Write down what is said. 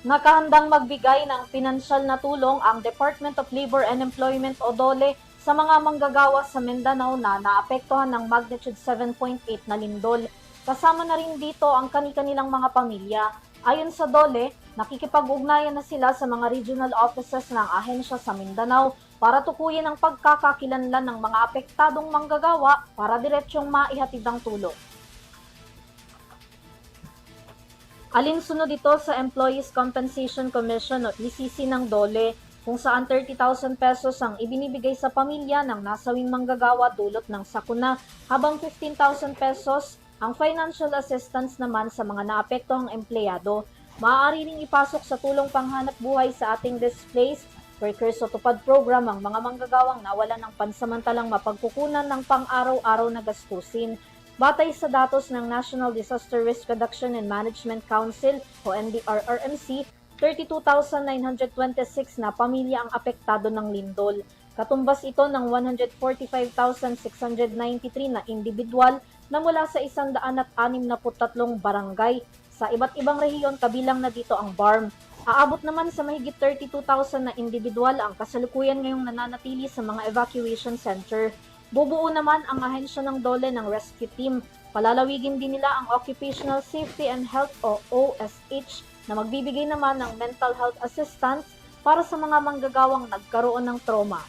Nakahandang magbigay ng pinansyal na tulong ang Department of Labor and Employment o DOLE sa mga manggagawa sa Mindanao na naapektuhan ng magnitude 7.8 na lindol. Kasama na rin dito ang kani-kanilang mga pamilya. Ayon sa DOLE, nakikipag-ugnayan na sila sa mga regional offices ng ahensya sa Mindanao para tukuyin ang pagkakakilanlan ng mga apektadong manggagawa para diretsyong maihatid ang tulong. Alinsunod ito sa Employees Compensation Commission o ECC ng DOLE, kung saan 30,000 pesos ang ibinibigay sa pamilya ng nasawing manggagawa dulot ng sakuna, habang 15,000 pesos ang financial assistance naman sa mga naapektuhang empleyado. Maaari ring ipasok sa tulong panghanap buhay sa ating displaced workers o tupad program ang mga manggagawang nawalan ng pansamantalang mapagkukunan ng pang-araw-araw na gastusin. Batay sa datos ng National Disaster Risk Reduction and Management Council o NDRRMC, 32,926 na pamilya ang apektado ng lindol. Katumbas ito ng 145,693 na individual na mula sa 163 barangay. Sa iba't ibang rehiyon kabilang na dito ang BARM. Aabot naman sa mahigit 32,000 na individual ang kasalukuyan ngayong nananatili sa mga evacuation center. Bubuo naman ang ahensya ng DOLE ng rescue team. Palalawigin din nila ang Occupational Safety and Health o OSH na magbibigay naman ng mental health assistance para sa mga manggagawang nagkaroon ng trauma.